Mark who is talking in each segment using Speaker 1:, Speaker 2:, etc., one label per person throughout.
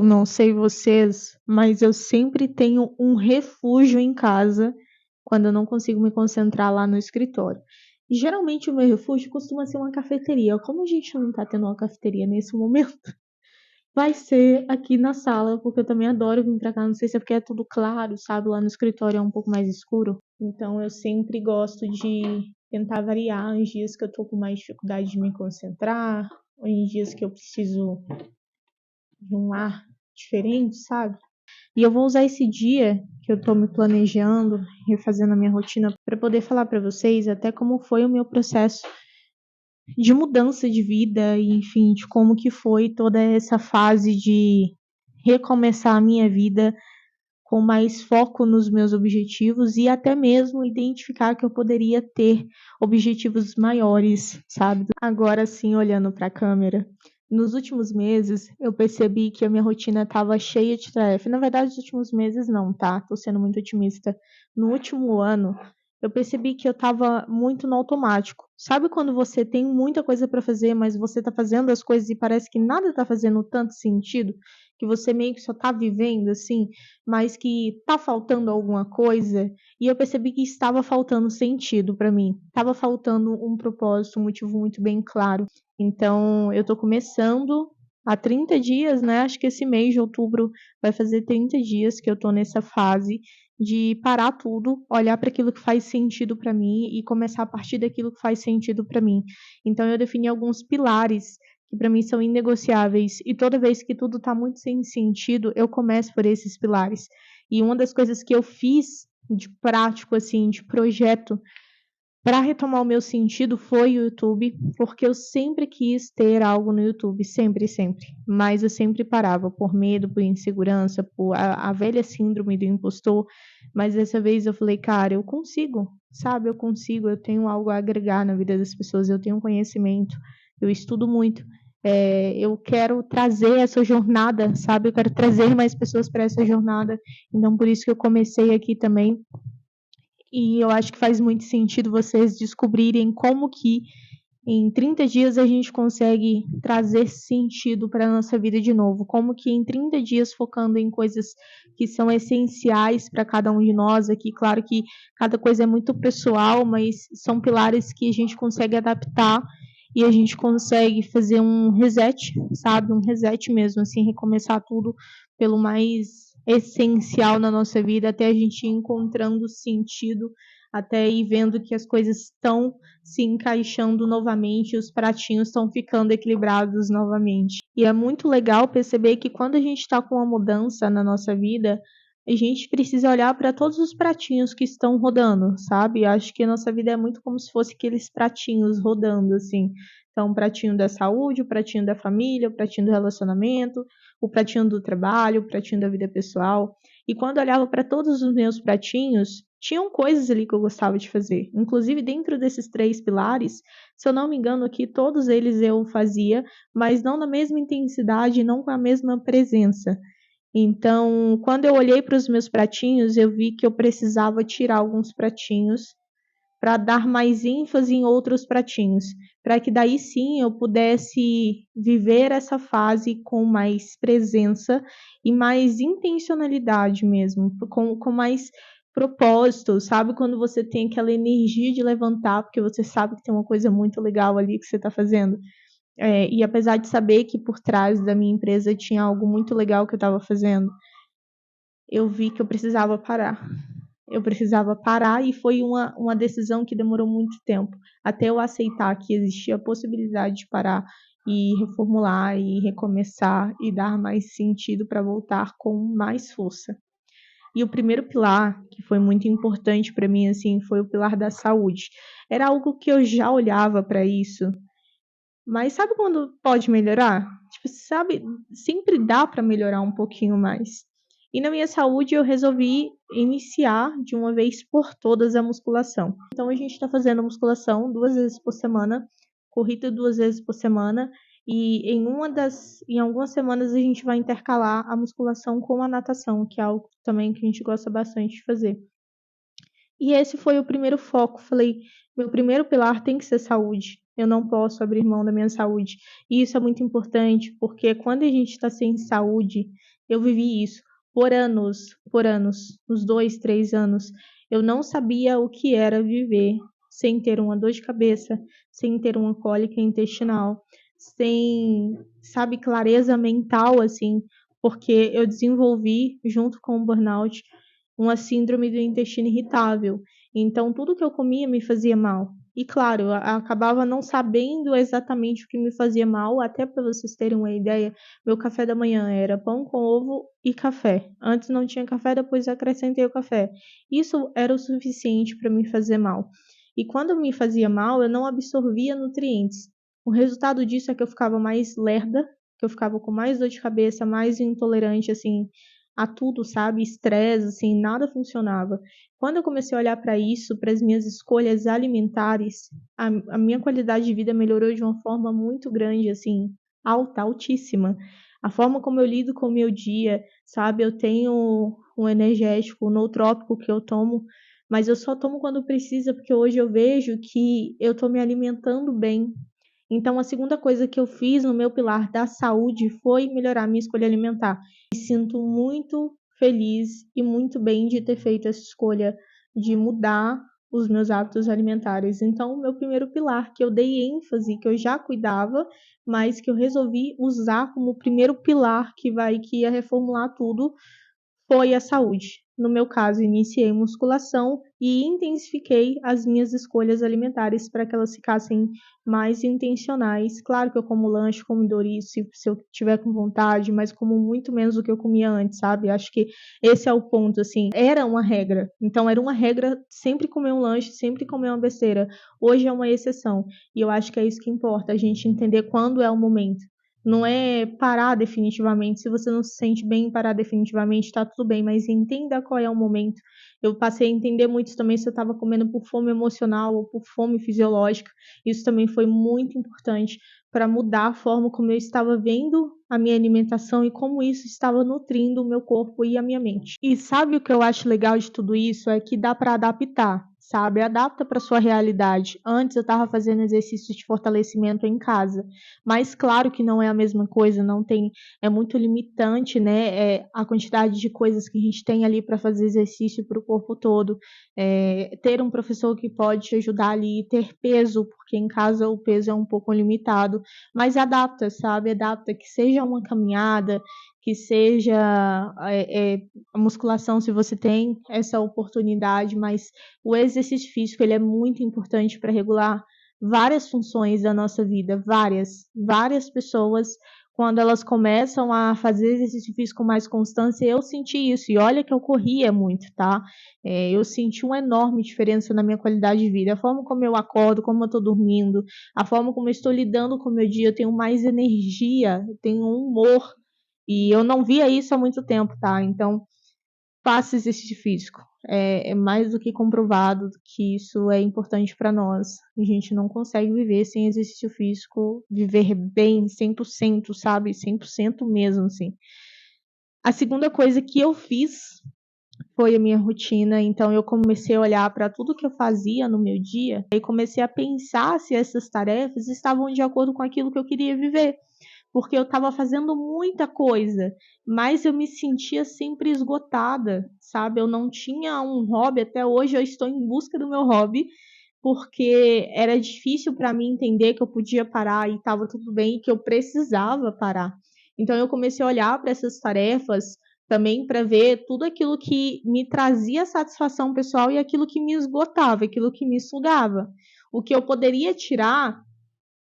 Speaker 1: Eu não sei vocês, mas eu sempre tenho um refúgio em casa quando eu não consigo me concentrar lá no escritório. E geralmente o meu refúgio costuma ser uma cafeteria. Como a gente não tá tendo uma cafeteria nesse momento, vai ser aqui na sala, porque eu também adoro vir pra cá. Não sei se é porque é tudo claro, sabe? Lá no escritório é um pouco mais escuro. Então eu sempre gosto de tentar variar em dias que eu tô com mais dificuldade de me concentrar, ou em dias que eu preciso de um ar diferente, sabe? E eu vou usar esse dia que eu tô me planejando, refazendo a minha rotina, para poder falar para vocês até como foi o meu processo de mudança de vida, e enfim, de como que foi toda essa fase de recomeçar a minha vida com mais foco nos meus objetivos e até mesmo identificar que eu poderia ter objetivos maiores, sabe? Agora sim, olhando para a câmera, nos últimos meses eu percebi que a minha rotina estava cheia de tarefa. Na verdade, nos últimos meses não, tá? Tô sendo muito otimista. No último ano, eu percebi que eu estava muito no automático. Sabe quando você tem muita coisa para fazer, mas você tá fazendo as coisas e parece que nada tá fazendo tanto sentido, que você meio que só tá vivendo assim, mas que tá faltando alguma coisa, e eu percebi que estava faltando sentido para mim. Estava faltando um propósito, um motivo muito bem claro. Então, eu tô começando há 30 dias, né? Acho que esse mês de outubro vai fazer 30 dias que eu tô nessa fase de parar tudo, olhar para aquilo que faz sentido para mim e começar a partir daquilo que faz sentido para mim. Então, eu defini alguns pilares que para mim são inegociáveis, e toda vez que tudo está muito sem sentido, eu começo por esses pilares. E uma das coisas que eu fiz de prático, assim, de projeto, para retomar o meu sentido foi o YouTube, porque eu sempre quis ter algo no YouTube, sempre, sempre. Mas eu sempre parava por medo, por insegurança, por a velha síndrome do impostor. Mas dessa vez eu falei, cara, eu consigo, sabe? Eu consigo, eu tenho algo a agregar na vida das pessoas, eu tenho conhecimento, eu estudo muito. Eu quero trazer essa jornada, sabe? Eu quero trazer mais pessoas para essa jornada. Então, por isso que eu comecei aqui também, e eu acho que faz muito sentido vocês descobrirem como que em 30 dias a gente consegue trazer sentido para a nossa vida de novo. Como que em 30 dias focando em coisas que são essenciais para cada um de nós aqui. Claro que cada coisa é muito pessoal, mas são pilares que a gente consegue adaptar e a gente consegue fazer um reset, sabe? Um reset mesmo, assim, recomeçar tudo pelo mais essencial na nossa vida, até a gente ir encontrando sentido, até ir vendo que as coisas estão se encaixando novamente, os pratinhos estão ficando equilibrados novamente. E é muito legal perceber que quando a gente está com uma mudança na nossa vida, a gente precisa olhar para todos os pratinhos que estão rodando, sabe? Acho que a nossa vida é muito como se fosse aqueles pratinhos rodando, assim. Então, o pratinho da saúde, o pratinho da família, o pratinho do relacionamento, o pratinho do trabalho, o pratinho da vida pessoal. E quando eu olhava para todos os meus pratinhos, tinham coisas ali que eu gostava de fazer. Inclusive, dentro desses 3 pilares, se eu não me engano aqui, todos eles eu fazia, mas não na mesma intensidade, não com a mesma presença. Então, quando eu olhei para os meus pratinhos, eu vi que eu precisava tirar alguns pratinhos para dar mais ênfase em outros pratinhos, para que daí sim eu pudesse viver essa fase com mais presença e mais intencionalidade mesmo, com mais propósito, sabe? Quando você tem aquela energia de levantar, porque você sabe que tem uma coisa muito legal ali que você está fazendo. E apesar de saber que por trás da minha empresa tinha algo muito legal que eu estava fazendo, eu vi que eu precisava parar. Eu precisava parar, e foi uma decisão que demorou muito tempo, até eu aceitar que existia a possibilidade de parar e reformular e recomeçar e dar mais sentido para voltar com mais força. E o primeiro pilar, que foi muito importante para mim, assim, foi o pilar da saúde. Era algo que eu já olhava para isso, mas sabe quando pode melhorar? Tipo, sabe, sempre dá para melhorar um pouquinho mais. E na minha saúde eu resolvi iniciar de uma vez por todas a musculação. Então a gente está fazendo musculação 2 vezes por semana, corrida 2 vezes por semana, e em algumas semanas a gente vai intercalar a musculação com a natação, que é algo também que a gente gosta bastante de fazer. E esse foi o primeiro foco. Falei, meu primeiro pilar tem que ser saúde. Eu não posso abrir mão da minha saúde. E isso é muito importante, porque quando a gente está sem saúde, eu vivi isso por anos, uns 2, 3 anos. Eu não sabia o que era viver sem ter uma dor de cabeça, sem ter uma cólica intestinal, sem, sabe, clareza mental, assim, porque eu desenvolvi, junto com o burnout, uma síndrome do intestino irritável. Então, tudo que eu comia me fazia mal. E claro, eu acabava não sabendo exatamente o que me fazia mal, até para vocês terem uma ideia, meu café da manhã era pão com ovo e café. Antes não tinha café, depois acrescentei o café. Isso era o suficiente para me fazer mal. E quando me fazia mal, eu não absorvia nutrientes. O resultado disso é que eu ficava mais lerda, que eu ficava com mais dor de cabeça, mais intolerante, assim, a tudo, sabe? Estresse, assim, nada funcionava. Quando eu comecei a olhar para isso, para as minhas escolhas alimentares, a minha qualidade de vida melhorou de uma forma muito grande, assim, alta, altíssima. A forma como eu lido com o meu dia, sabe? Eu tenho um energético nootrópico que eu tomo, mas eu só tomo quando precisa, porque hoje eu vejo que eu estou me alimentando bem. Então, a segunda coisa que eu fiz no meu pilar da saúde foi melhorar minha escolha alimentar. Me sinto muito feliz e muito bem de ter feito essa escolha de mudar os meus hábitos alimentares. Então, o meu primeiro pilar que eu dei ênfase, que eu já cuidava, mas que eu resolvi usar como primeiro pilar que ia reformular tudo, foi a saúde. No meu caso, iniciei musculação e intensifiquei as minhas escolhas alimentares para que elas ficassem mais intencionais. Claro que eu como lanche, como Doritos, se eu tiver com vontade, mas como muito menos do que eu comia antes, sabe? Acho que esse é o ponto, assim. Era uma regra. Então, era uma regra sempre comer um lanche, sempre comer uma besteira. Hoje é uma exceção. E eu acho que é isso que importa, a gente entender quando é o momento. Não é parar definitivamente. Se você não se sente bem em parar definitivamente, tá tudo bem, mas entenda qual é o momento. Eu passei a entender muito também se eu estava comendo por fome emocional ou por fome fisiológica. Isso também foi muito importante para mudar a forma como eu estava vendo a minha alimentação e como isso estava nutrindo o meu corpo e a minha mente. E sabe o que eu acho legal de tudo isso? É que dá para adaptar, sabe? Adapta para sua realidade. Antes eu estava fazendo exercício de fortalecimento em casa, mas claro que não é a mesma coisa, não tem, é muito limitante, né? A quantidade de coisas que a gente tem ali para fazer exercício para o corpo todo. Ter um professor que pode te ajudar ali, ter peso, porque em casa o peso é um pouco limitado, mas adapta, sabe? Adapta, que seja uma caminhada, que seja a musculação, se você tem essa oportunidade, mas o exercício físico ele é muito importante para regular várias funções da nossa vida, várias pessoas, quando elas começam a fazer exercício físico com mais constância, eu senti isso, e olha que eu corria muito, tá? Eu senti uma enorme diferença na minha qualidade de vida, a forma como eu acordo, como eu tô dormindo, a forma como eu estou lidando com o meu dia, eu tenho mais energia, eu tenho um humor, e eu não via isso há muito tempo, tá? Então, faça exercício físico. É mais do que comprovado que isso é importante para nós. A gente não consegue viver sem exercício físico, viver bem 100%, sabe? 100% mesmo, assim. A segunda coisa que eu fiz foi a minha rotina, então eu comecei a olhar para tudo que eu fazia no meu dia e comecei a pensar se essas tarefas estavam de acordo com aquilo que eu queria viver, porque eu estava fazendo muita coisa, mas eu me sentia sempre esgotada, sabe? Eu não tinha um hobby, até hoje eu estou em busca do meu hobby, porque era difícil para mim entender que eu podia parar e estava tudo bem e que eu precisava parar. Então eu comecei a olhar para essas tarefas também para ver tudo aquilo que me trazia satisfação pessoal e aquilo que me esgotava, aquilo que me sugava. O que eu poderia tirar,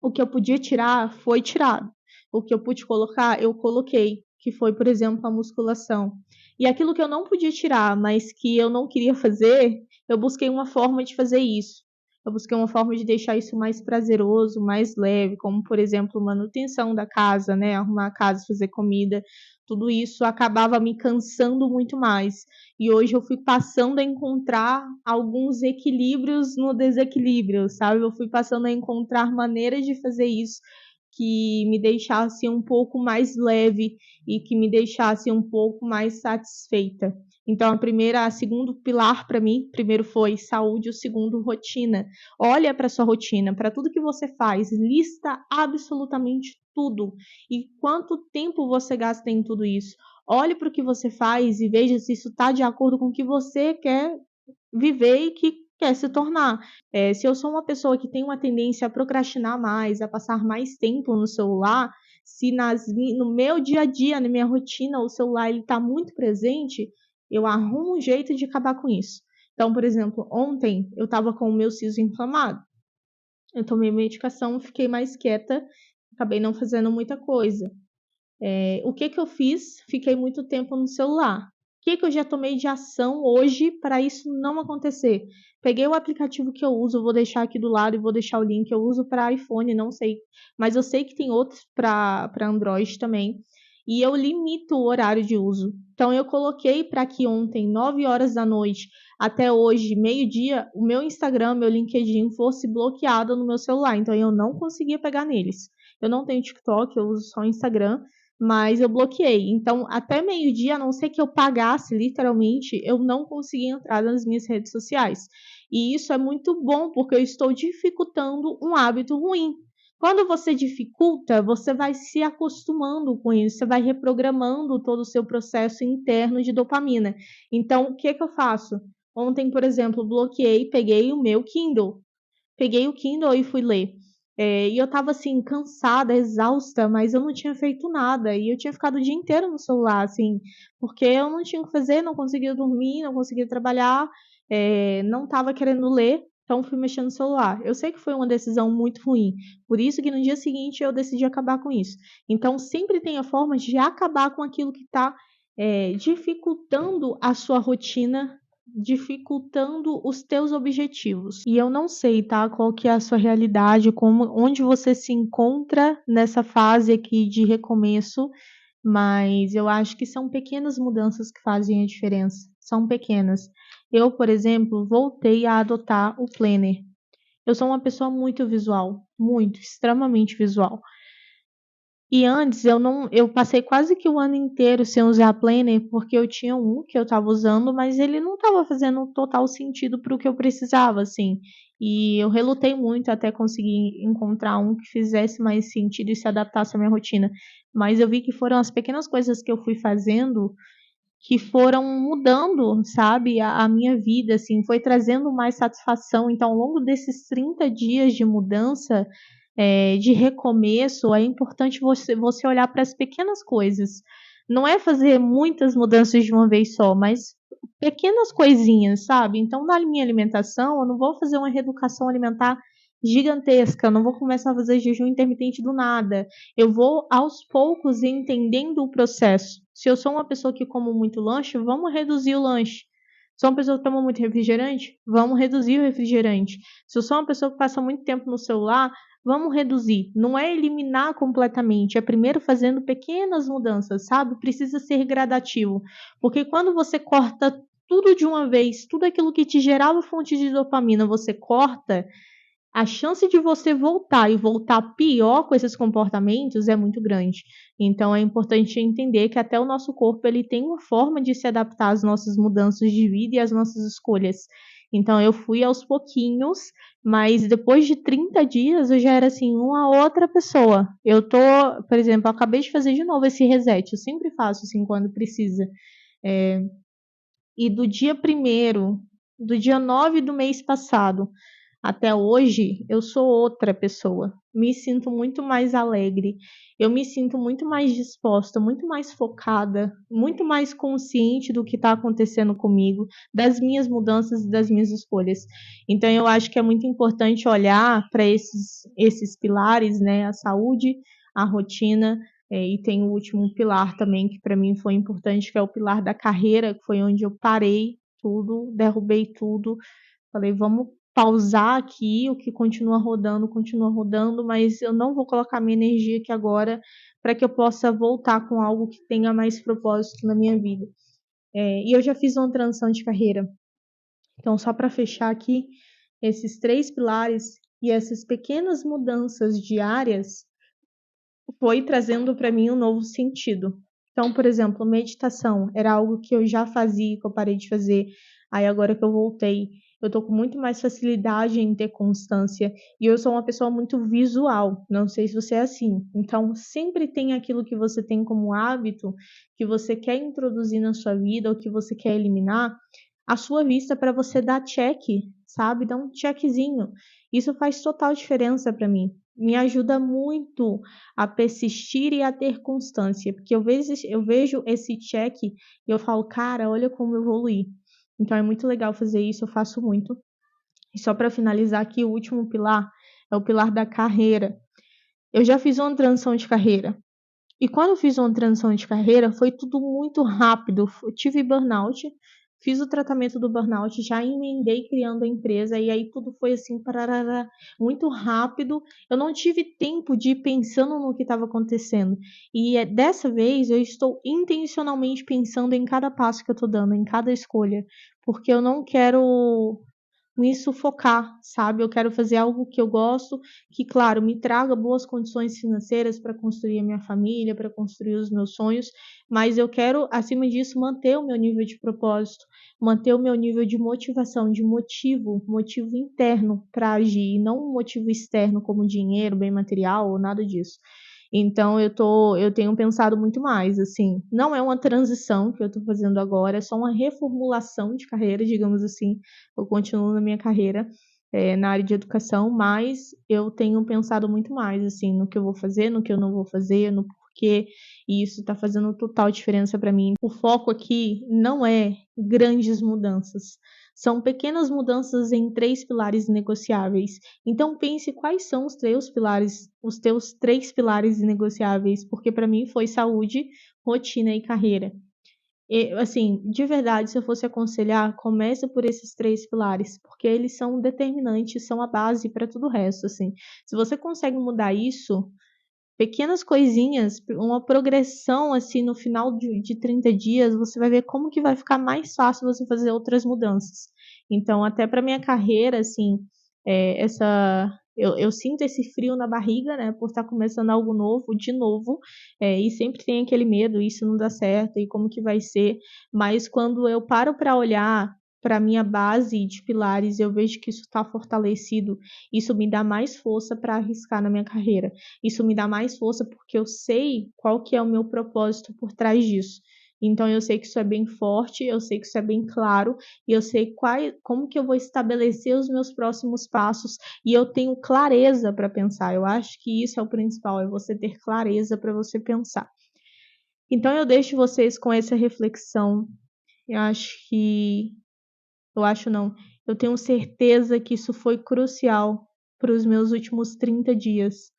Speaker 1: o que eu podia tirar, foi tirado. O que eu pude colocar, eu coloquei, que foi, por exemplo, a musculação. E aquilo que eu não podia tirar, mas que eu não queria fazer, eu busquei uma forma de fazer isso. Eu busquei uma forma de deixar isso mais prazeroso, mais leve, como, por exemplo, manutenção da casa, né? Arrumar a casa, fazer comida. Tudo isso acabava me cansando muito mais. E hoje eu fui passando a encontrar alguns equilíbrios no desequilíbrio, sabe? Eu fui passando a encontrar maneiras de fazer isso que me deixasse um pouco mais leve e que me deixasse um pouco mais satisfeita. Então, a segundo pilar para mim, primeiro foi saúde, o segundo rotina. Olha para sua rotina, para tudo que você faz, lista absolutamente tudo e quanto tempo você gasta em tudo isso. Olhe para o que você faz e veja se isso está de acordo com o que você quer viver e que quer se tornar. Se eu sou uma pessoa que tem uma tendência a procrastinar mais, a passar mais tempo no celular, se no meu dia a dia, na minha rotina, o celular está muito presente, eu arrumo um jeito de acabar com isso. Então, por exemplo, ontem eu estava com o meu siso inflamado. Eu tomei medicação, fiquei mais quieta, acabei não fazendo muita coisa. O que eu fiz? Fiquei muito tempo no celular. O que eu já tomei de ação hoje para isso não acontecer? Peguei o aplicativo que eu uso, vou deixar aqui do lado e vou deixar o link. Eu uso para iPhone, não sei, mas eu sei que tem outros para Android também. E eu limito o horário de uso. Então eu coloquei para que ontem, 9 horas da noite, até hoje, meio-dia, o meu Instagram, meu LinkedIn fosse bloqueado no meu celular. Então eu não conseguia pegar neles. Eu não tenho TikTok, eu uso só o Instagram, mas eu bloqueei. Então, até meio-dia, a não ser que eu pagasse, literalmente, eu não conseguia entrar nas minhas redes sociais. E isso é muito bom, porque eu estou dificultando um hábito ruim. Quando você dificulta, você vai se acostumando com isso, você vai reprogramando todo o seu processo interno de dopamina. Então, o que eu faço? Ontem, por exemplo, bloqueei, peguei o meu Kindle. Peguei o Kindle e fui ler. E eu tava assim, cansada, exausta, mas eu não tinha feito nada. E eu tinha ficado o dia inteiro no celular, assim, porque eu não tinha o que fazer, não conseguia dormir, não conseguia trabalhar, não tava querendo ler, então fui mexendo no celular. Eu sei que foi uma decisão muito ruim, por isso que no dia seguinte eu decidi acabar com isso. Então sempre tenha formas de acabar com aquilo que está dificultando a sua rotina, dificultando os teus objetivos. E eu não sei, tá, qual que é a sua realidade, onde você se encontra nessa fase aqui de recomeço, mas eu acho que são pequenas mudanças que fazem a diferença. São pequenas. Eu, por exemplo, voltei a adotar o planner. Eu sou uma pessoa muito visual, muito, extremamente visual. E antes eu passei quase que o ano inteiro sem usar planner, porque eu tinha um que eu estava usando, mas ele não estava fazendo total sentido para o que eu precisava, assim. E eu relutei muito até conseguir encontrar um que fizesse mais sentido e se adaptasse à minha rotina. Mas eu vi que foram as pequenas coisas que eu fui fazendo que foram mudando, sabe, a minha vida, assim, foi trazendo mais satisfação. Então, ao longo desses 30 dias de mudança, de recomeço, é importante você olhar para as pequenas coisas. Não é fazer muitas mudanças de uma vez só, mas pequenas coisinhas, sabe? Então, na minha alimentação, eu não vou fazer uma reeducação alimentar gigantesca, eu não vou começar a fazer jejum intermitente do nada. Eu vou aos poucos entendendo o processo. Se eu sou uma pessoa que como muito lanche, vamos reduzir o lanche. Se eu sou uma pessoa que toma muito refrigerante, vamos reduzir o refrigerante. Se eu sou uma pessoa que passa muito tempo no celular, vamos reduzir. Não é eliminar completamente, é primeiro fazendo pequenas mudanças, sabe? Precisa ser gradativo. Porque quando você corta tudo de uma vez, tudo aquilo que te gerava fonte de dopamina, você corta, a chance de você voltar e voltar pior com esses comportamentos é muito grande. Então é importante entender que até o nosso corpo ele tem uma forma de se adaptar às nossas mudanças de vida e às nossas escolhas. Então eu fui aos pouquinhos, mas depois de 30 dias eu já era assim uma outra pessoa. Eu tô, por exemplo, eu acabei de fazer de novo esse reset. Eu sempre faço assim quando precisa. E do dia primeiro, do dia 9 do mês passado até hoje, eu sou outra pessoa. Me sinto muito mais alegre, eu me sinto muito mais disposta, muito mais focada, muito mais consciente do que está acontecendo comigo, das minhas mudanças e das minhas escolhas. Então, eu acho que é muito importante olhar para esses pilares, né? A saúde, a rotina, e tem o último pilar também, que para mim foi importante, que é o pilar da carreira, que foi onde eu parei tudo, derrubei tudo. Falei, vamos pausar aqui, o que continua rodando, mas eu não vou colocar minha energia aqui agora para que eu possa voltar com algo que tenha mais propósito na minha vida. E eu já fiz uma transição de carreira. Então, só para fechar aqui, esses 3 pilares e essas pequenas mudanças diárias foi trazendo para mim um novo sentido. Então, por exemplo, meditação era algo que eu já fazia, que eu parei de fazer. Aí agora que eu voltei, eu tô com muito mais facilidade em ter constância. E eu sou uma pessoa muito visual. Não sei se você é assim. Então, sempre tem aquilo que você tem como hábito, que você quer introduzir na sua vida ou que você quer eliminar, a sua vista para você dar check, sabe? Dar um checkzinho. Isso faz total diferença para mim. Me ajuda muito a persistir e a ter constância, porque eu vejo esse check e eu falo, cara, olha como eu evoluí. Então é muito legal fazer isso, eu faço muito. E só para finalizar aqui, o último pilar é o pilar da carreira. Eu já fiz uma transição de carreira. E quando eu fiz uma transição de carreira, foi tudo muito rápido. Eu tive burnout, fiz o tratamento do burnout, já emendei criando a empresa, e aí tudo foi assim, parará, muito rápido. Eu não tive tempo de ir pensando no que estava acontecendo. E dessa vez eu estou intencionalmente pensando em cada passo que eu estou dando, em cada escolha, porque eu não quero me sufocar, sabe? Eu quero fazer algo que eu gosto, que, claro, me traga boas condições financeiras para construir a minha família, para construir os meus sonhos, mas eu quero, acima disso, manter o meu nível de propósito, manter o meu nível de motivação, de motivo interno para agir, e não um motivo externo como dinheiro, bem material ou nada disso. Então eu tenho pensado muito mais, assim, não é uma transição que eu estou fazendo agora, é só uma reformulação de carreira, digamos assim. Eu continuo na minha carreira na área de educação, mas eu tenho pensado muito mais, assim, no que eu vou fazer, no que eu não vou fazer, no porquê, e isso está fazendo total diferença para mim. O foco aqui não é grandes mudanças, são pequenas mudanças em 3 pilares negociáveis. Então pense quais são os teus 3 pilares negociáveis, porque para mim foi saúde, rotina e carreira. E, assim, de verdade, se eu fosse aconselhar, comece por esses 3 pilares, porque eles são determinantes, são a base para tudo o resto, assim. Se você consegue mudar isso, pequenas coisinhas, uma progressão, assim, no final de 30 dias, você vai ver como que vai ficar mais fácil você fazer outras mudanças. Então, até para minha carreira, assim, eu sinto esse frio na barriga, né, por estar começando algo novo, de novo, e sempre tem aquele medo, isso não dá certo, e como que vai ser, mas quando eu paro para olhar para minha base de pilares, eu vejo que isso está fortalecido, isso me dá mais força para arriscar na minha carreira, isso me dá mais força porque eu sei qual que é o meu propósito por trás disso. Então eu sei que isso é bem forte, eu sei que isso é bem claro, e eu sei como que eu vou estabelecer os meus próximos passos, e eu tenho clareza para pensar. Eu acho que isso é o principal, é você ter clareza para você pensar. Então eu deixo vocês com essa reflexão. Eu acho que, eu acho não, eu tenho certeza que isso foi crucial para os meus últimos 30 dias.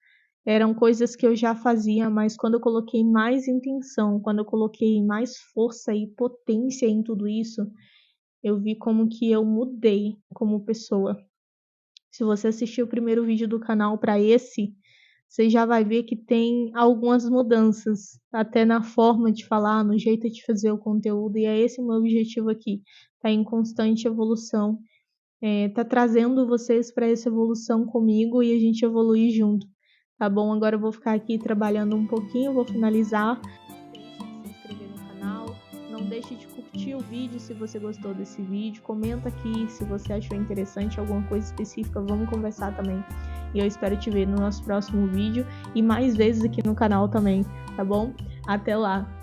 Speaker 1: Eram coisas que eu já fazia, mas quando eu coloquei mais intenção, quando eu coloquei mais força e potência em tudo isso, eu vi como que eu mudei como pessoa. Se você assistiu o primeiro vídeo do canal para esse, você já vai ver que tem algumas mudanças, até na forma de falar, no jeito de fazer o conteúdo, e é esse o meu objetivo aqui, tá em constante evolução, tá trazendo vocês para essa evolução comigo e a gente evoluir junto, tá bom? Agora eu vou ficar aqui trabalhando um pouquinho, vou finalizar. Não deixe de se inscrever no canal, não deixe de curtir o vídeo se você gostou desse vídeo, comenta aqui se você achou interessante alguma coisa específica, vamos conversar também. E eu espero te ver no nosso próximo vídeo e mais vezes aqui no canal também, tá bom? Até lá!